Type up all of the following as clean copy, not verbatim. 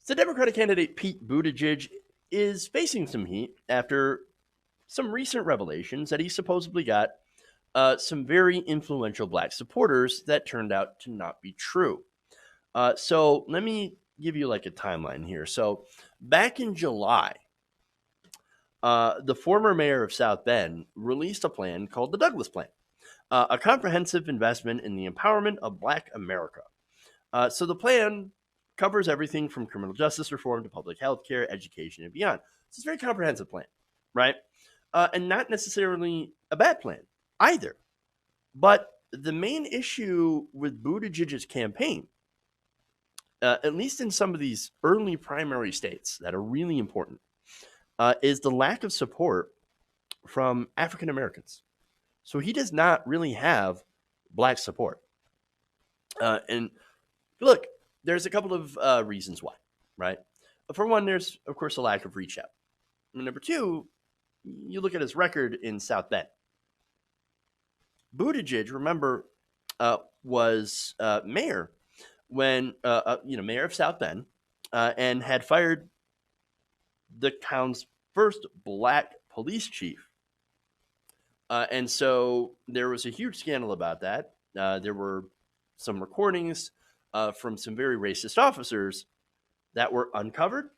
So Democratic candidate Pete Buttigieg is facing some heat after some recent revelations that he supposedly got some very influential black supporters that turned out to not be true. So let me give you like a timeline here. So back in July, the former mayor of South Bend released a plan called the Douglas Plan, a comprehensive investment in the empowerment of Black America. So the plan covers everything from criminal justice reform to public health care, education, and beyond. So it's a very comprehensive plan, right? And not necessarily a bad plan either. But the main issue with Buttigieg's campaign, at least in some of these early primary states that are really important, is the lack of support from African Americans. So he does not really have black support. And look, there's a couple of reasons why, right? For one, there's, of course, a lack of reach out. And number two, you look at his record in South Bend. Buttigieg, remember, was mayor when, mayor of South Bend, and had fired the town's first black police chief. And so there was a huge scandal about that. There were some recordings from some very racist officers that were uncovered,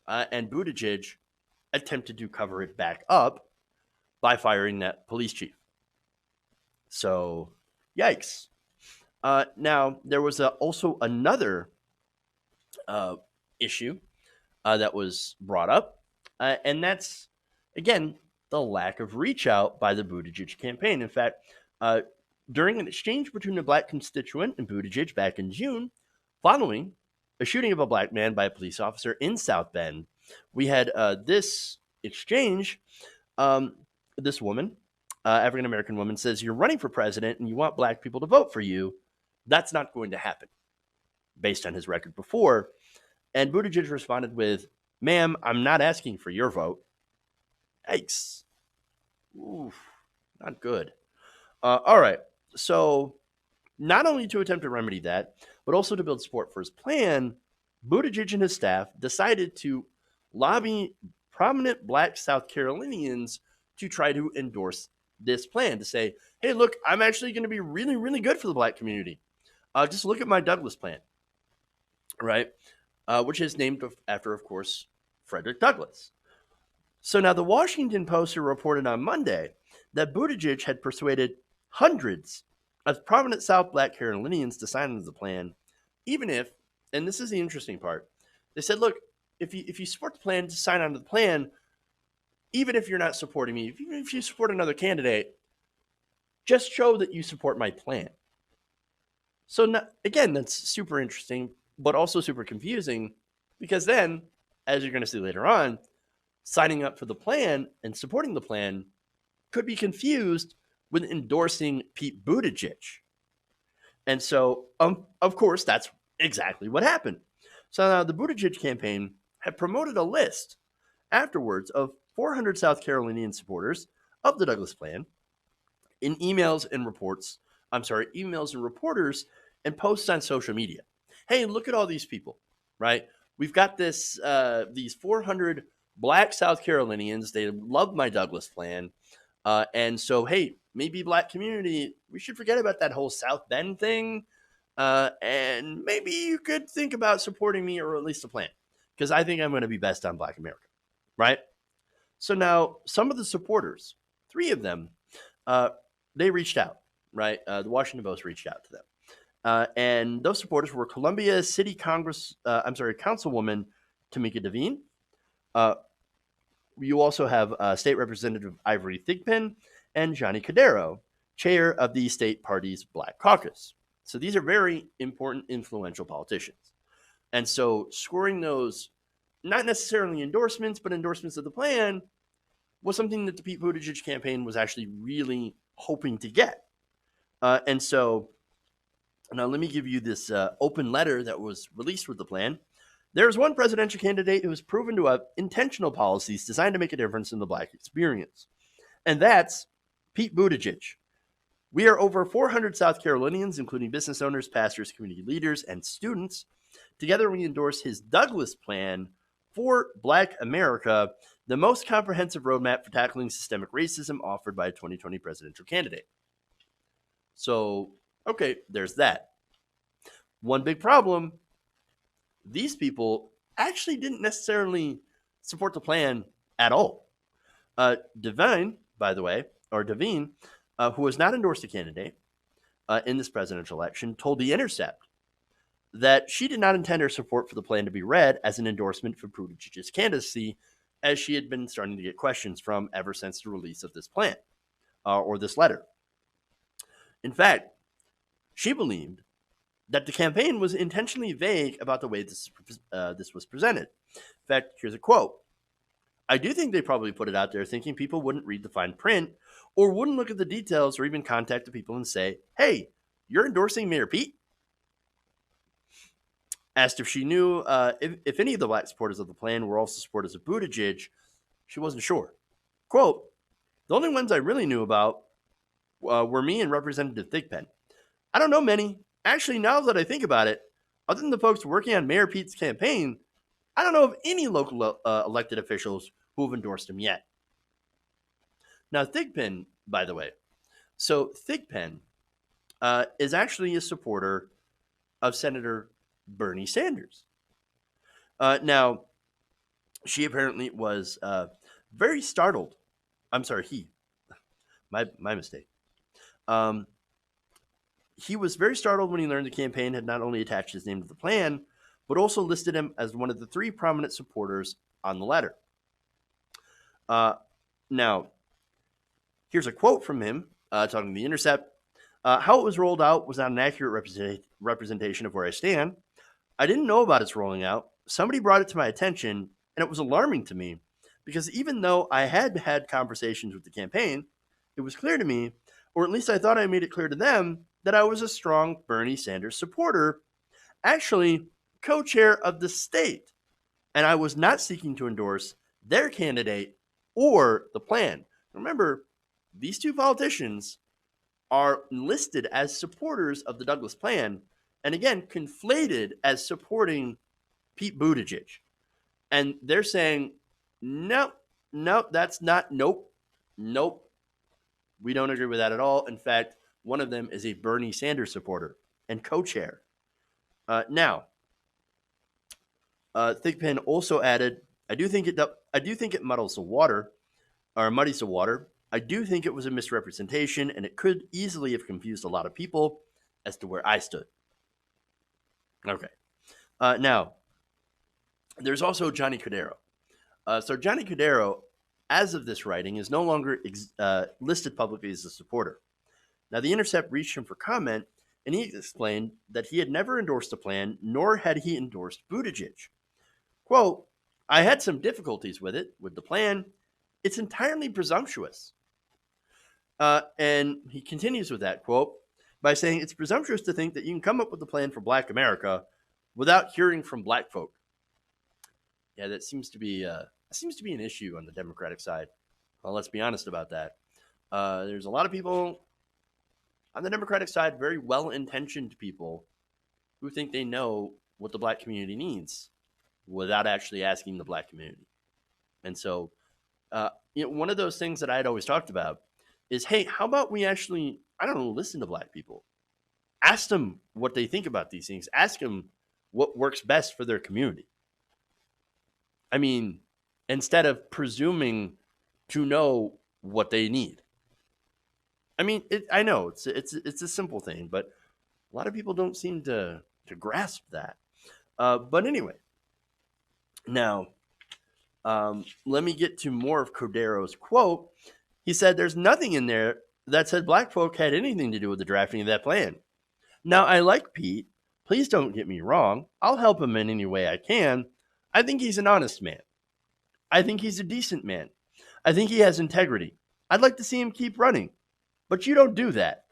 and Buttigieg attempted to cover it back up by firing that police chief. So, yikes. Now, there was also another issue that was brought up, and that's, again, the lack of reach out by the Buttigieg campaign. In fact, during an exchange between a black constituent and Buttigieg back in June, following a shooting of a black man by a police officer in South Bend, we had this exchange. This woman, African American woman, says, "You're running for president and you want black people to vote for you. That's not going to happen," based on his record before. And Buttigieg responded with, "Ma'am, I'm not asking for your vote." Yikes. Oof, not good. All right. So, not only to attempt to remedy that, but also to build support for his plan, Buttigieg and his staff decided to lobby prominent black South Carolinians to try to endorse this plan, to say, hey, look, I'm actually going to be really, really good for the black community. Just look at my Douglas plan, right? Which is named after, of course, Frederick Douglass. So now the Washington Post reported on Monday that Buttigieg had persuaded hundreds of prominent South Black Carolinians to sign on to the plan, even if, and this is the interesting part, they said, look, if you support the plan, to sign on to the plan, even if you're not supporting me, even if you support another candidate, just show that you support my plan. So again, that's super interesting, but also super confusing, because then, as you're going to see later on, signing up for the plan and supporting the plan could be confused with endorsing Pete Buttigieg. And so, of course, that's exactly what happened. So now the Buttigieg campaign had promoted a list afterwards of 400 South Carolinian supporters of the Douglas Plan in emails and reporters and posts on social media. Hey, look at all these people, right? We've got these 400 black South Carolinians. They love my Douglas Plan. And so, hey, maybe black community, we should forget about that whole South Bend thing. And maybe you could think about supporting me or at least a plan, because I think I'm going to be best on Black America, right? So now some of the supporters, 3 of them, they reached out, right? The Washington Post reached out to them. And those supporters were Columbia City Councilwoman Tamika Devine. You also have State Representative Ivory Thigpen and Johnny Cordero, chair of the state party's Black Caucus. So these are very important, influential politicians. And so scoring those, not necessarily endorsements, but endorsements of the plan, was something that the Pete Buttigieg campaign was actually really hoping to get. And so now let me give you this open letter that was released with the plan. There's one presidential candidate who has proven to have intentional policies designed to make a difference in the black experience, and that's Pete Buttigieg. We are over 400 South Carolinians, including business owners, pastors, community leaders, and students, Together, we endorse his Douglas plan for Black America, the most comprehensive roadmap for tackling systemic racism offered by a 2020 presidential candidate. So, okay, there's that. One big problem, these people actually didn't necessarily support the plan at all. Devine, by the way, or Devine, who has not endorsed a candidate in this presidential election, told The Intercept that she did not intend her support for the plan to be read as an endorsement for Buttigieg's candidacy, as she had been starting to get questions from ever since the release of this plan or this letter. In fact, she believed that the campaign was intentionally vague about the way this was presented. In fact, here's a quote. I do think they probably put it out there thinking people wouldn't read the fine print or wouldn't look at the details or even contact the people and say, hey, you're endorsing Mayor Pete? Asked if she knew if any of the Black supporters of the plan were also supporters of Buttigieg, she wasn't sure. Quote, the only ones I really knew about were me and Representative Thigpen. I don't know many. Actually, now that I think about it, other than the folks working on Mayor Pete's campaign, I don't know of any local elected officials who have endorsed him yet. Now, Thigpen, by the way, so Thigpen is actually a supporter of Senator Bernie Sanders. Now, she apparently was very startled. I'm sorry, my mistake. He was very startled when he learned the campaign had not only attached his name to the plan, but also listed him as one of the 3 prominent supporters on the letter. Now, here's a quote from him talking to The Intercept. How it was rolled out was not an accurate representation of where I stand. I didn't know about its rolling out. Somebody brought it to my attention, and it was alarming to me because even though I had had conversations with the campaign, it was clear to me, or at least I thought I made it clear to them, that I was a strong Bernie Sanders supporter, actually co-chair of the state, and I was not seeking to endorse their candidate or the plan. Remember, these 2 politicians are listed as supporters of the Douglas plan, and again, conflated as supporting Pete Buttigieg. And they're saying, no, that's not, nope. We don't agree with that at all. In fact, one of them is a Bernie Sanders supporter and co-chair. Now, Thigpen also added, I do think it muddies the water. I do think it was a misrepresentation, and it could easily have confused a lot of people as to where I stood. Okay. Now, there's also Johnny Cordero. So Johnny Cordero, as of this writing, is no longer listed publicly as a supporter. Now, The Intercept reached him for comment, and he explained that he had never endorsed the plan, nor had he endorsed Buttigieg. Quote, I had some difficulties with the plan. It's entirely presumptuous. And he continues with that quote by saying, it's presumptuous to think that you can come up with a plan for Black America without hearing from Black folk. Yeah, that seems to be an issue on the Democratic side. Well, let's be honest about that. There's a lot of people on the Democratic side, very well-intentioned people who think they know what the Black community needs without actually asking the Black community. And so, one of those things that I had always talked about is, hey, how about we actually, listen to Black people. Ask them what they think about these things. Ask them what works best for their community. I mean, instead of presuming to know what they need. I mean, I know it's a simple thing, but a lot of people don't seem to grasp that. But anyway, now let me get to more of Cordero's quote. He said, there's nothing in there that said Black folk had anything to do with the drafting of that plan. Now, I like Pete. Please don't get me wrong. I'll help him in any way I can. I think he's an honest man. I think he's a decent man. I think he has integrity. I'd like to see him keep running. But you don't do that.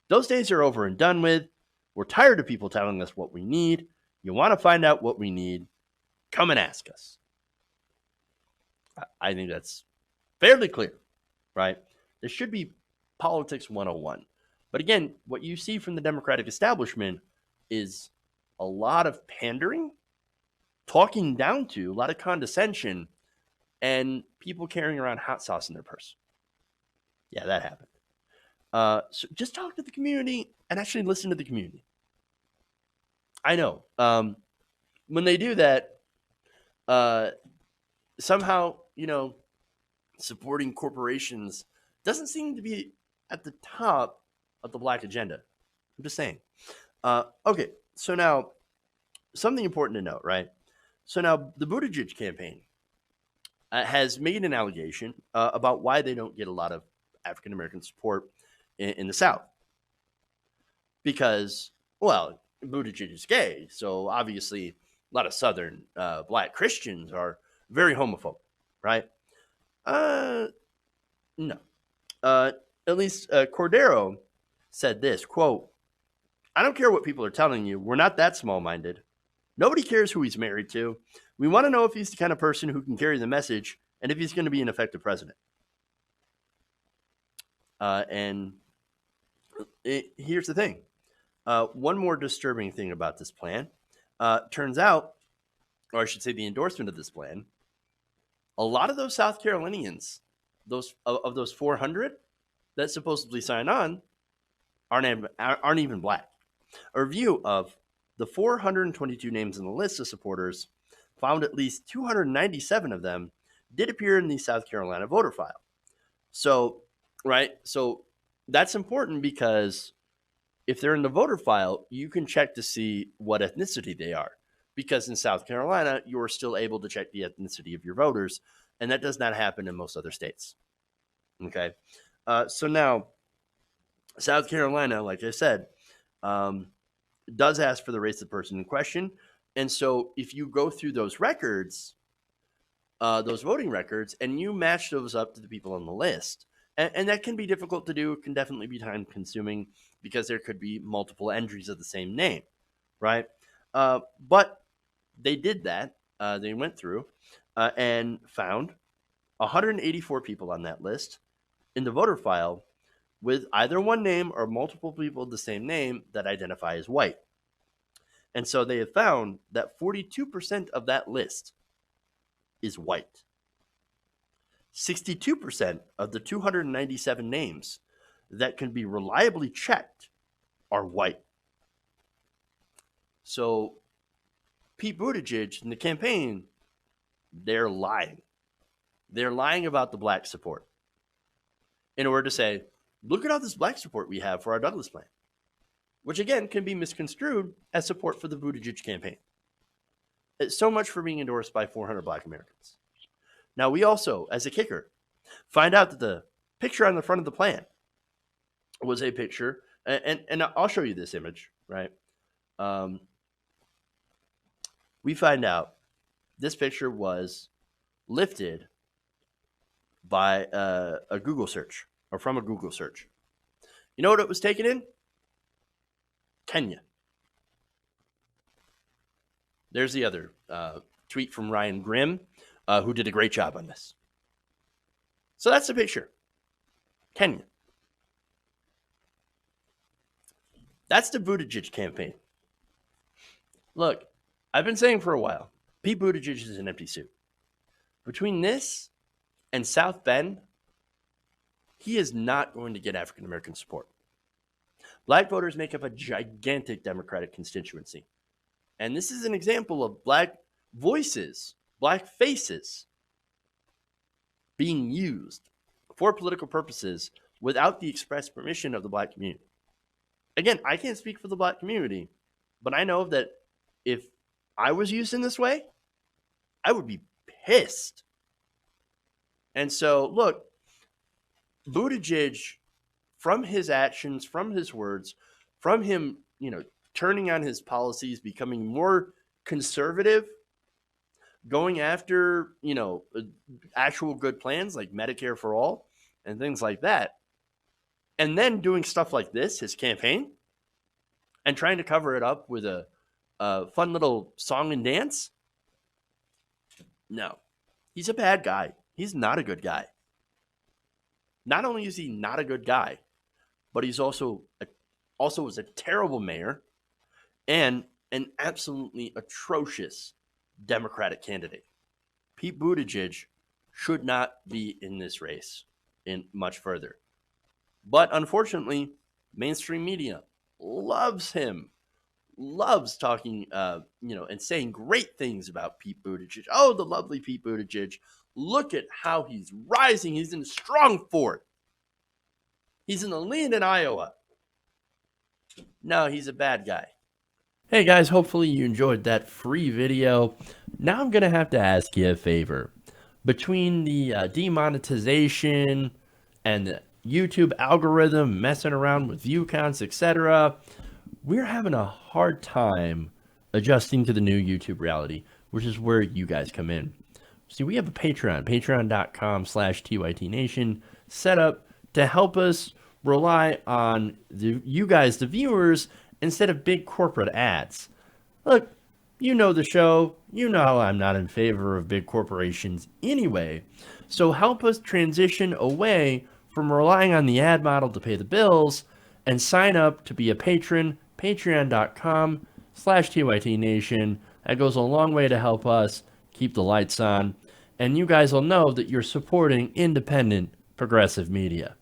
Those days are over and done with. We're tired of people telling us what we need. You want to find out what we need? Come and ask us. I think that's fairly clear, right? There should be politics 101. But again, what you see from the Democratic establishment is a lot of pandering talking down to, a lot of condescension, and people carrying around hot sauce in their purse. Yeah, that happened. So just talk to the community and actually listen to the community. I know. When they do that, uh, somehow, supporting corporations doesn't seem to be at the top of the Black agenda. I'm just saying. Okay, so now something important to note, right? So now the Buttigieg campaign has made an allegation about why they don't get a lot of African American support in the South. Because, well, Buttigieg is gay, so obviously a lot of Southern Black Christians are very homophobic, right? No. At least Cordero said this, quote, "I don't care what people are telling you. We're not that small-minded. Nobody cares who he's married to. We want to know if he's the kind of person who can carry the message and if he's going to be an effective president." Here's the thing. One more disturbing thing about this plan. Turns out, or I should say the endorsement of this plan, a lot of those South Carolinians, of those 400 that supposedly sign on, aren't even Black. A review of the 422 names in the list of supporters found at least 297 of them did appear in the South Carolina voter file. So, right, so that's important because if they're in the voter file, you can check to see what ethnicity they are. Because in South Carolina, you're still able to check the ethnicity of your voters, and that does not happen in most other states. Okay, so now South Carolina, like I said, does ask for the race of the person in question, and so if you go through those records, those voting records, and you match those up to the people on the list, and that can be difficult to do. It can definitely be time consuming because there could be multiple entries of the same name, right? But they did that. They went through and found 184 people on that list in the voter file with either one name or multiple people of the same name that identify as white. And so they have found that 42% of that list is white. 62% of the 297 names that can be reliably checked are white. So Pete Buttigieg and the campaign, they're lying. They're lying about the Black support in order to say, look at all this Black support we have for our Douglas plan, which again can be misconstrued as support for the Buttigieg campaign. It's so much for being endorsed by 400 Black Americans. Now, we also, as a kicker, find out that the picture on the front of the plan was a picture, and I'll show you this image, right? We find out this picture was lifted by a Google search, or from a Google search. You know what it was taken in? Kenya. There's the other tweet from Ryan Grimm, who did a great job on this. So that's the picture. Kenya. That's the Buttigieg campaign. Look, I've been saying for a while, Pete Buttigieg is an empty suit. Between this and South Bend, he is not going to get African American support. Black voters make up a gigantic Democratic constituency. And this is an example of Black voices, Black faces being used for political purposes without the express permission of the Black community. Again, I can't speak for the Black community, but I know that if I was used in this way, I would be pissed. And so, look, Buttigieg, from his actions, from his words, from him, turning on his policies, becoming more conservative, going after, actual good plans like Medicare for all and things like that, and then doing stuff like this, his campaign, and trying to cover it up with a fun little song and dance. No, he's a bad guy. He's not a good guy. Not only is he not a good guy, but he's also was a terrible mayor and an absolutely atrocious Democratic candidate. Pete Buttigieg should not be in this race in much further. But unfortunately, mainstream media loves him, loves talking, and saying great things about Pete Buttigieg. Oh, the lovely Pete Buttigieg. Look at how he's rising. He's in strong fourth. He's in the lead in Iowa. No, he's a bad guy. Hey guys, hopefully you enjoyed that free video. Now I'm going to have to ask you a favor. Between the demonetization and the YouTube algorithm messing around with view counts, etc., we're having a hard time adjusting to the new YouTube reality, which is where you guys come in. See, we have a Patreon, patreon.com/TYTNation, set up to help us rely on you guys, the viewers, instead of big corporate ads. Look, you know the show. You know I'm not in favor of big corporations anyway. So help us transition away from relying on the ad model to pay the bills and sign up to be a patron, patreon.com/TYTNation. That goes a long way to help us keep the lights on. And you guys will know that you're supporting independent, progressive media.